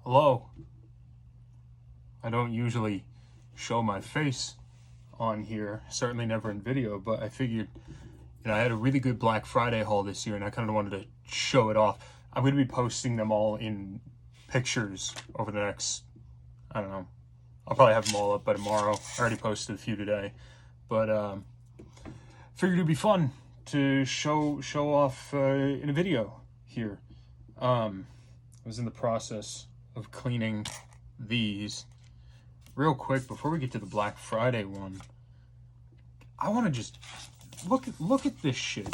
Hello. I don't usually show my face on here, certainly never in video, but I figured, I had a really good Black Friday haul this year and I kind of wanted to show it off. I'm going to be posting them all in pictures over the next, I don't know, I'll probably have them all up by tomorrow. I already posted a few today, but figured it'd be fun to show off in a video here. I was in the process of cleaning these. Real quick, before we get to the Black Friday one, I want to just look at this shit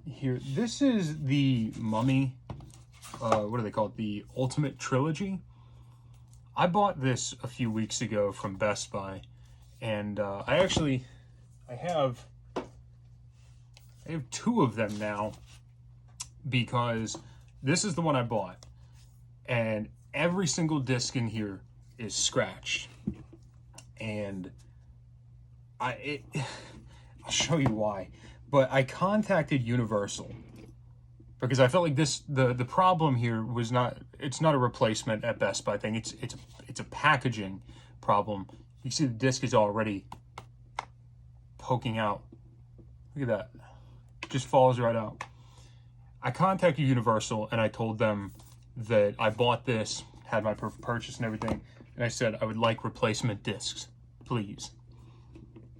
here. This is the Mummy, what do they call it? The Ultimate Trilogy. I bought this a few weeks ago from Best Buy, and I have two of them now because this is the one I bought, and every single disc in here is scratched, and I'll show you why. But I contacted Universal because I felt like the problem here was it's not a replacement at Best Buy thing. It's a packaging problem. You see the disc is already poking out. Look at that. It just falls right out. I contacted Universal and I told them that I bought this, had my purchase and everything, and I said I would like replacement discs, please.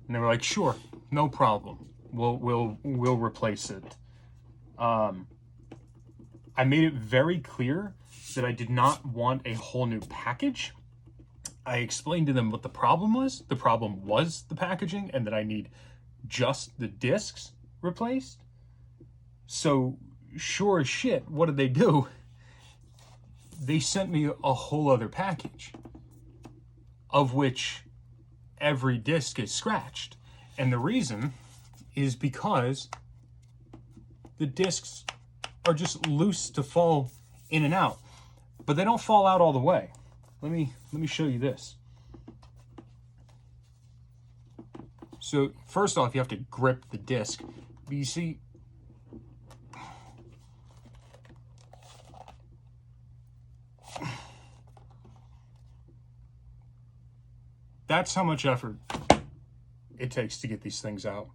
And they were like, sure, no problem. We'll replace it. I made it very clear that I did not want a whole new package. I explained to them what the problem was. The problem was the packaging, and that I need just the discs replaced. So, sure as shit, what did they do? They sent me a whole other package, of which every disc is scratched. And the reason is because the discs are just loose to fall in and out, but they don't fall out all the way. Let me show you this. So first off, you have to grip the disc. But you see, that's how much effort it takes to get these things out.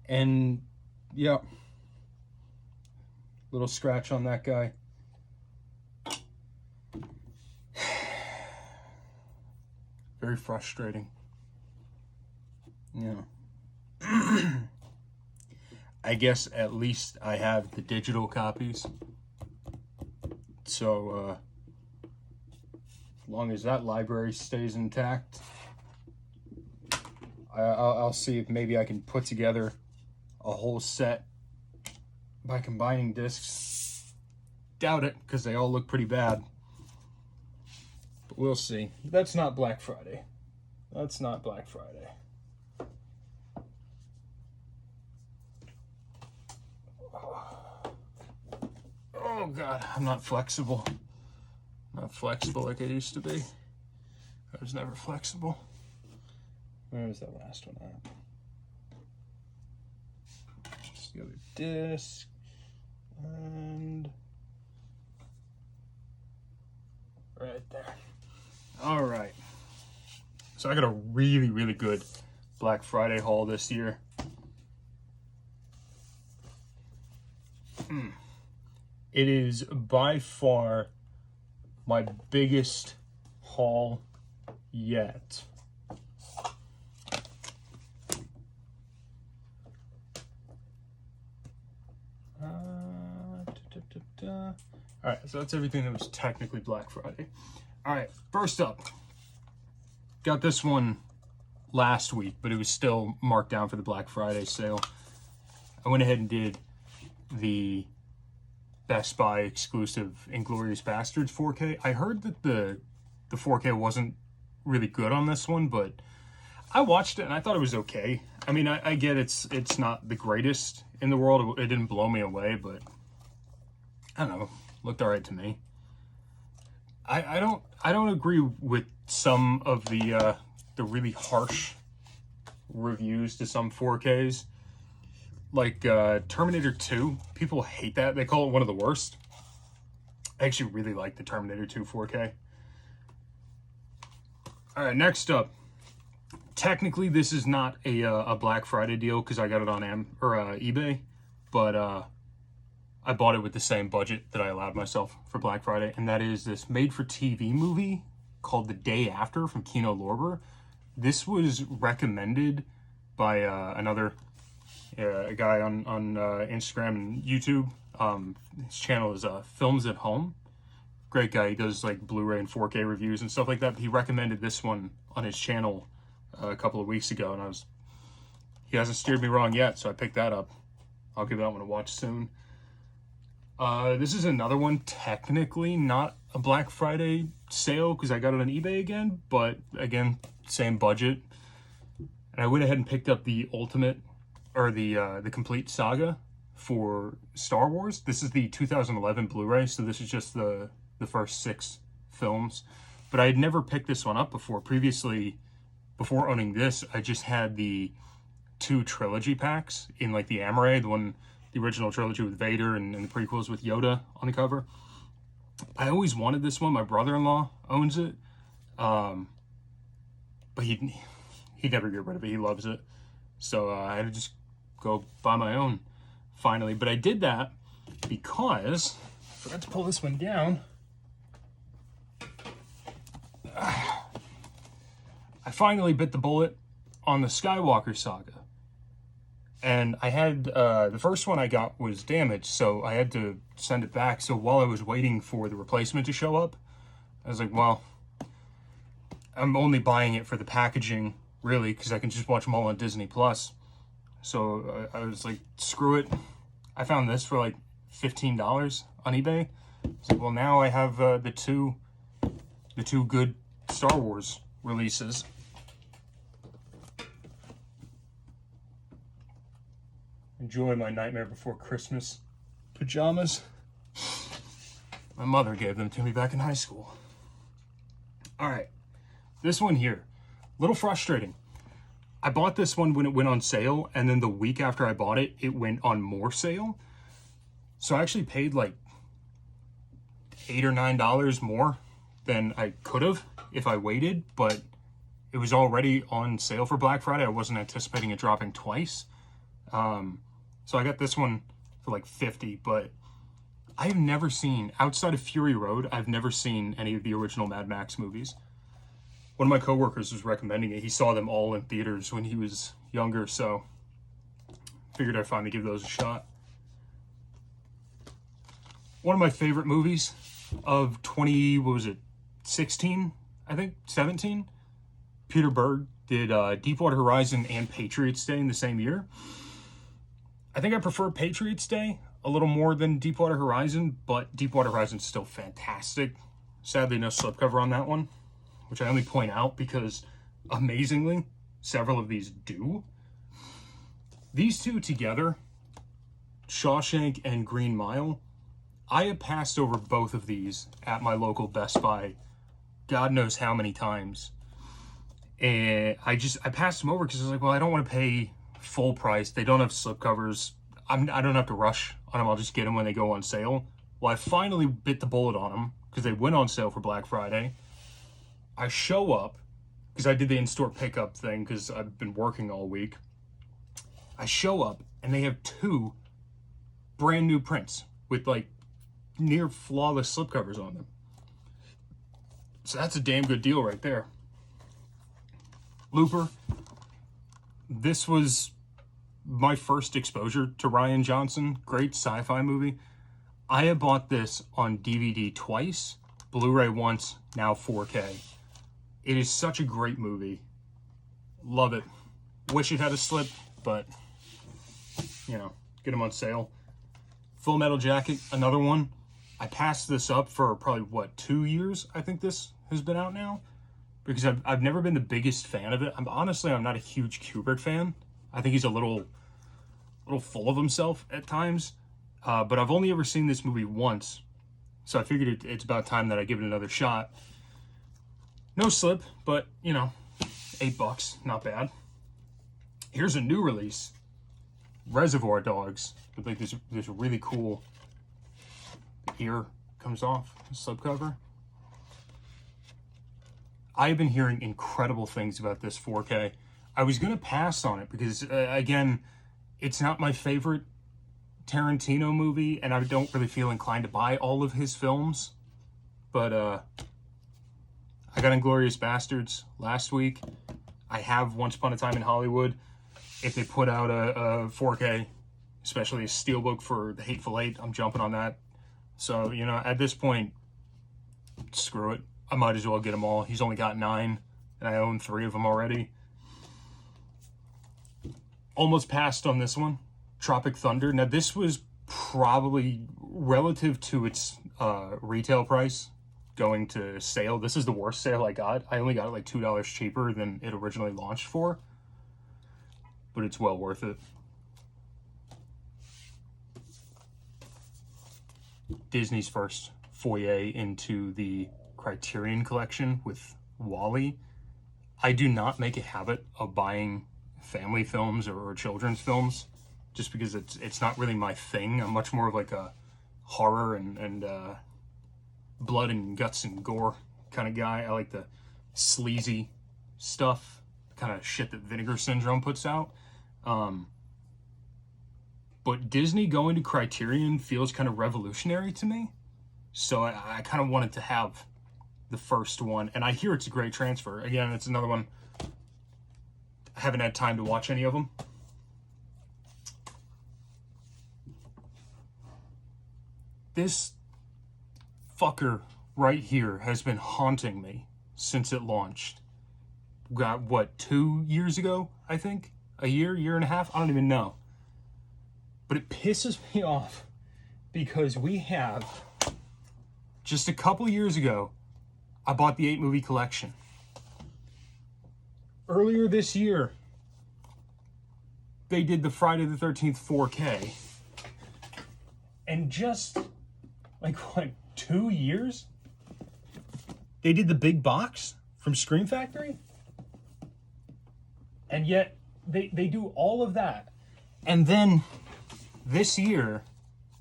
And yeah, little scratch on that guy. Very frustrating. Yeah. I guess at least I have the digital copies. So, as long as that library stays intact, I'll see if maybe I can put together a whole set by combining discs. Doubt it, because they all look pretty bad. But we'll see. That's not Black Friday. That's not Black Friday. Oh God, I'm not flexible. Not flexible like I used to be. I was never flexible. Where was that last one at? It's the other disc. And right there. All right. So I got a really, really good Black Friday haul this year. It is by far my biggest haul yet. All right, so that's everything that was technically Black Friday. All right, first up, got this one last week, but it was still marked down for the Black Friday sale. I went ahead and did the Best Buy exclusive Inglourious Basterds 4K. I heard that the 4K wasn't really good on this one, but I watched it and I thought it was okay. I mean, I get it's not the greatest in the world. It didn't blow me away, but I don't know, looked all right to me. I don't agree with some of the really harsh reviews to some 4Ks. Like Terminator 2, people hate that. They call it one of the worst. I actually really like the Terminator 2 4K. All right, next up. Technically, this is not a Black Friday deal because I got it on eBay, but I bought it with the same budget that I allowed myself for Black Friday, and that is this made-for-TV movie called The Day After from Kino Lorber. This was recommended by another guy on Instagram and YouTube. His channel is Films at Home. Great guy. He does like Blu-ray and 4K reviews and stuff like that. But he recommended this one on his channel a couple of weeks ago, and he hasn't steered me wrong yet, so I picked that up. I'll give that one a watch soon. This is another one, technically not a Black Friday sale because I got it on eBay again, but again, same budget. And I went ahead and picked up the Ultimate, or the Complete Saga for Star Wars. This is the 2011 Blu-ray, so this is just the first 6 films. But I had never picked this one up before. Previously, before owning this, I just had the 2 trilogy packs in like the Amaray, the original trilogy with Vader and the prequels with Yoda on the cover. I always wanted this one. My brother-in-law owns it. But he'd never get rid of it. He loves it. So I had to just go buy my own finally. But I did that because I forgot to pull this one down. I finally bit the bullet on the Skywalker saga. And I had, the first one I got was damaged, so I had to send it back. So while I was waiting for the replacement to show up, I was like, well, I'm only buying it for the packaging, really, because I can just watch them all on Disney+. So I was like, screw it. I found this for like $15 on eBay. So, well, now I have the two good Star Wars releases. Enjoy my Nightmare Before Christmas pajamas. My mother gave them to me back in high school. All right, this one here, a little frustrating. I bought this one when it went on sale, and then the week after I bought it, it went on more sale. So I actually paid like $8 or $9 more than I could have if I waited, but it was already on sale for Black Friday. I wasn't anticipating it dropping twice. So I got this one for like $50, but I've never seen, outside of Fury Road, I've never seen any of the original Mad Max movies. One of my coworkers was recommending it. He saw them all in theaters when he was younger, so figured I'd finally give those a shot. One of my favorite movies of 16, I think, 17? Peter Berg did Deepwater Horizon and Patriots Day in the same year. I think I prefer Patriots Day a little more than Deepwater Horizon, but Deepwater Horizon's still fantastic. Sadly, no slipcover on that one, which I only point out because, amazingly, several of these do. These two together, Shawshank and Green Mile, I have passed over both of these at my local Best Buy God knows how many times. And I passed them over because I was like, well, I don't want to pay full price. They don't have slipcovers. I don't have to rush on them. I'll just get them when they go on sale. Well, I finally bit the bullet on them because they went on sale for Black Friday. I show up because I did the in-store pickup thing because I've been working all week. I show up and they have 2 brand new prints with like near flawless slipcovers on them. So that's a damn good deal right there. Looper. This was my first exposure to Rian Johnson. Great sci-fi movie. I have bought this on DVD twice, Blu-ray once, now 4K. It is such a great movie. Love it. Wish it had a slip, but, you know, get them on sale. Full Metal Jacket, another one. I passed this up for probably, 2 years, I think this has been out now. Because I've never been the biggest fan of it. I'm not a huge Kubrick fan. I think he's a little full of himself at times. But I've only ever seen this movie once. So I figured it's about time that I give it another shot. No slip, but, you know, $8, not bad. Here's a new release. Reservoir Dogs. With like this really cool ear comes off the slipcover. I've been hearing incredible things about this 4K. I was going to pass on it because, again, it's not my favorite Tarantino movie, and I don't really feel inclined to buy all of his films. But I got Inglourious Basterds last week. I have Once Upon a Time in Hollywood. If they put out a 4K, especially a steelbook for The Hateful Eight, I'm jumping on that. So, you know, at this point, screw it. I might as well get them all. He's only got 9, and I own 3 of them already. Almost passed on this one, Tropic Thunder. Now, this was probably relative to its retail price going to sale. This is the worst sale I got. I only got it like $2 cheaper than it originally launched for, but it's well worth it. Disney's first foray into the Criterion Collection with WALL-E. I do not make a habit of buying family films or children's films just because it's not really my thing. I'm much more of like a horror and blood and guts and gore kind of guy. I like the sleazy stuff, kind of shit that Vinegar Syndrome puts out. But Disney going to Criterion feels kind of revolutionary to me. So I kind of wanted to have the first one. And I hear it's a great transfer. Again, it's another one. I haven't had time to watch any of them. This fucker right here has been haunting me since it launched. Got, what, 2 years ago, I think? A year and a half? I don't even know. But it pisses me off because we have, just a couple years ago, I bought the 8-movie collection. Earlier this year, they did the Friday the 13th 4K. And just, like, what, 2 years? They did the big box from Scream Factory? And yet, they do all of that. And then, this year,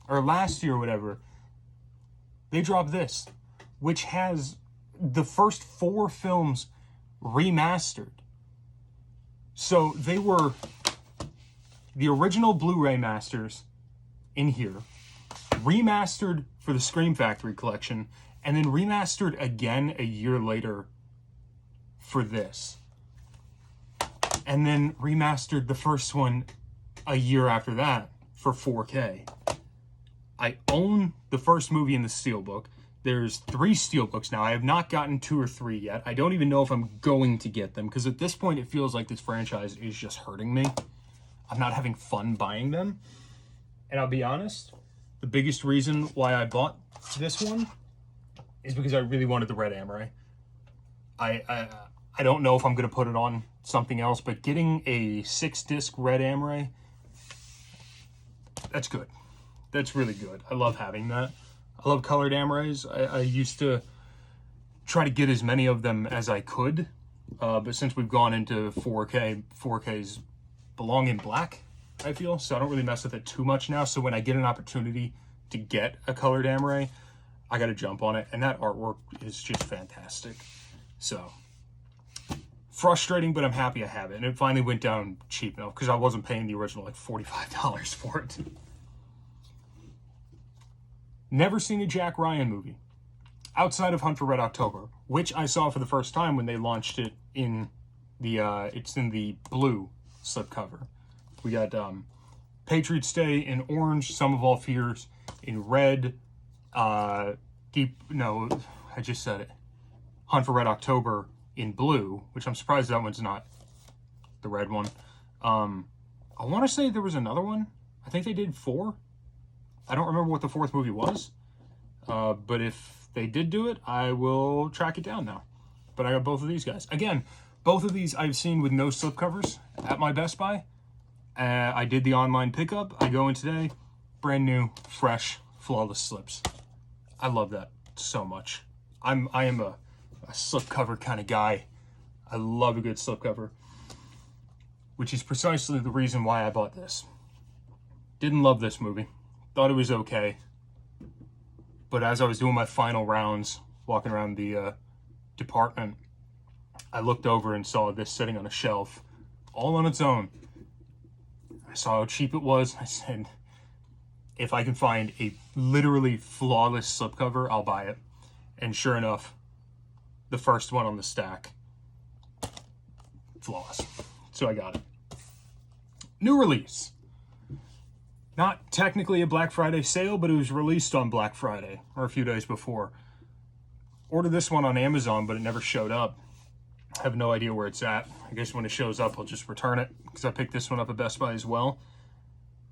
or last year or whatever, they dropped this, which has the first 4 films remastered. So they were the original Blu-ray masters in here, remastered for the Scream Factory collection, and then remastered again a year later for this. And then remastered the first one a year after that for 4K. I own the first movie in the Steelbook. There's 3 Steelbooks now. I have not gotten 2 or 3 yet. I don't even know if I'm going to get them, because at this point it feels like this franchise is just hurting me. I'm not having fun buying them. And I'll be honest, the biggest reason why I bought this one is because I really wanted the Red Amaray. I don't know if I'm going to put it on something else, but getting a 6-disc Red Amaray, that's good. That's really good. I love having that. I love colored Amarays. I used to try to get as many of them as I could, but since we've gone into 4K, 4Ks belong in black, I feel, so I don't really mess with it too much now. So when I get an opportunity to get a colored Amaray, I got to jump on it, and that artwork is just fantastic. So frustrating, but I'm happy I have it, and it finally went down cheap enough because I wasn't paying the original like $45 for it. Never seen a Jack Ryan movie outside of Hunt for Red October, which I saw for the first time when they launched it in the it's in the blue slipcover. We got Patriots Day in orange, Sum of All Fears in red, I just said it. Hunt for Red October in blue, which I'm surprised that one's not the red one. I want to say there was another one. I think they did 4. I don't remember what the 4th movie was, but if they did do it, I will track it down now. But I got both of these guys. Again, both of these I've seen with no slipcovers at my Best Buy. I did the online pickup. I go in today, brand new, fresh, flawless slips. I love that so much. I am a slipcover kind of guy. I love a good slipcover, which is precisely the reason why I bought this. Didn't love this movie. Thought it was okay, But as I was doing my final rounds, walking around the department, I looked over and saw this sitting on a shelf, all on its own. I saw how cheap it was. I said, if I can find a literally flawless slipcover, I'll buy it. And sure enough, the first one on the stack, flawless. So I got it. New release. Not technically a Black Friday sale, but it was released on Black Friday, or a few days before. Ordered this one on Amazon, but it never showed up. I have no idea where it's at. I guess when it shows up, I'll just return it, because I picked this one up at Best Buy as well.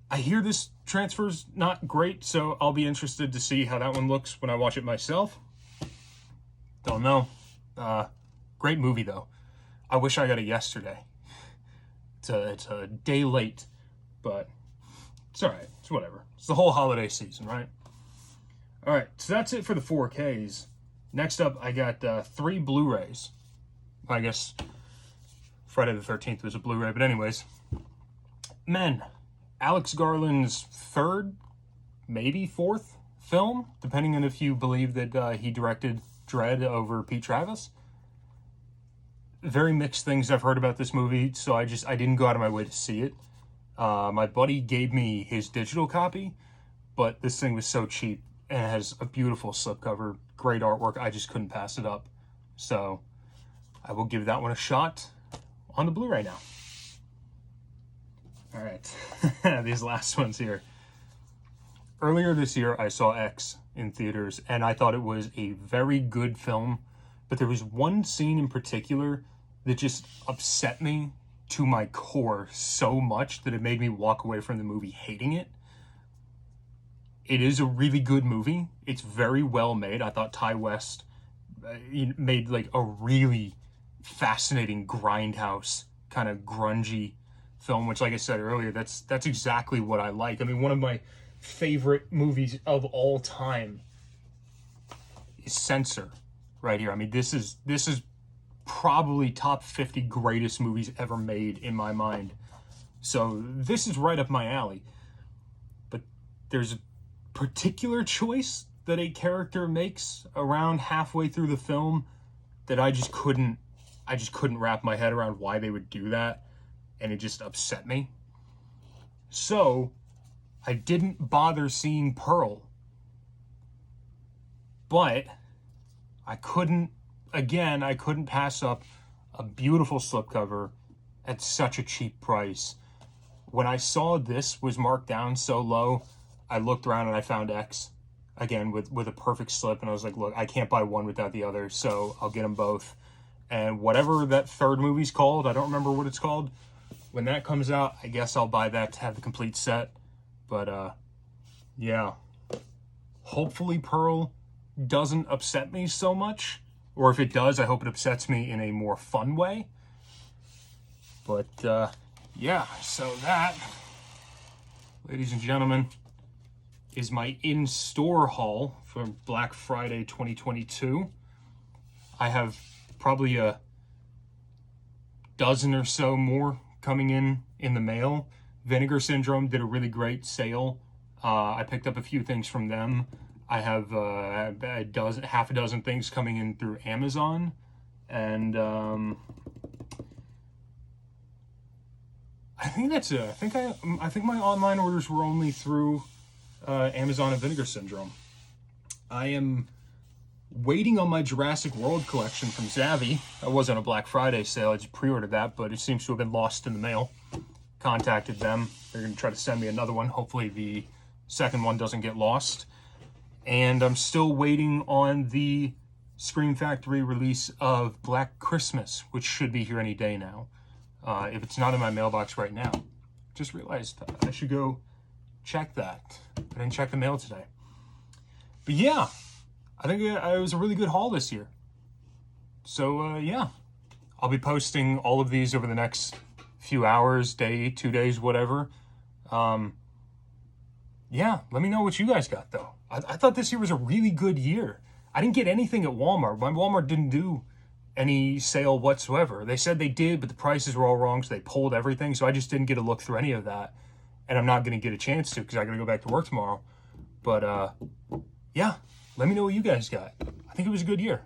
I hear this transfer's not great, so I'll be interested to see how that one looks when I watch it myself. Don't know. Great movie, though. I wish I got it yesterday. It's a day late, but it's all right. It's whatever. It's the whole holiday season, right? All right, so that's it for the 4Ks. Next up, I got 3 Blu-rays. I guess Friday the 13th was a Blu-ray, but anyways. Men. Alex Garland's 3rd, maybe 4th film, depending on if you believe that he directed Dredd over Pete Travis. Very mixed things I've heard about this movie, so I didn't go out of my way to see it. My buddy gave me his digital copy, but this thing was so cheap, and it has a beautiful slipcover, great artwork, I just couldn't pass it up. So I will give that one a shot on the Blu-ray now. All right, these last ones here. Earlier this year, I saw X in theaters, and I thought it was a very good film, but there was one scene in particular that just upset me to my core so much that it made me walk away from the movie hating it. It is a really good movie. It's very well made. I thought Ty West made like a really fascinating grindhouse kind of grungy film, which, like I said earlier, that's exactly what I like. I mean, one of my favorite movies of all time is Censor right here. I mean, this is probably top 50 greatest movies ever made in my mind. So this is right up my alley. But there's a particular choice that a character makes around halfway through the film that I just couldn't wrap my head around why they would do that, and it just upset me. So I didn't bother seeing Pearl, but I couldn't pass up a beautiful slipcover at such a cheap price. When I saw this was marked down so low, I looked around and I found X again with a perfect slip, and I was like, look, I can't buy one without the other, so I'll get them both. And whatever that third movie's called, I don't remember what it's called. When that comes out, I guess I'll buy that to have the complete set. But yeah, hopefully Pearl doesn't upset me so much, or if it does, I hope it upsets me in a more fun way. But yeah, so that, ladies and gentlemen, is my in-store haul for Black Friday 2022. I have probably a dozen or so more coming in the mail. Vinegar Syndrome did a really great sale. I picked up a few things from them. I have half a dozen things coming in through Amazon, and I think that's it. I think my online orders were only through Amazon and Vinegar Syndrome. I am waiting on my Jurassic World collection from Zavvi. That wasn't a Black Friday sale. I just pre-ordered that, but it seems to have been lost in the mail. Contacted them. They're going to try to send me another one. Hopefully the second one doesn't get lost. And I'm still waiting on the Scream Factory release of Black Christmas, which should be here any day now. If it's not in my mailbox right now. Just realized I should go check that. I didn't check the mail today. But yeah, I think it was a really good haul this year. So yeah, I'll be posting all of these over the next few hours, day, 2 days, whatever. Yeah, let me know what you guys got, though. I thought this year was a really good year. I didn't get anything at Walmart. My Walmart didn't do any sale whatsoever. They said they did, but the prices were all wrong, so they pulled everything. So I just didn't get a look through any of that. And I'm not going to get a chance to because I got to go back to work tomorrow. But yeah, Let me know what you guys got. I think it was a good year.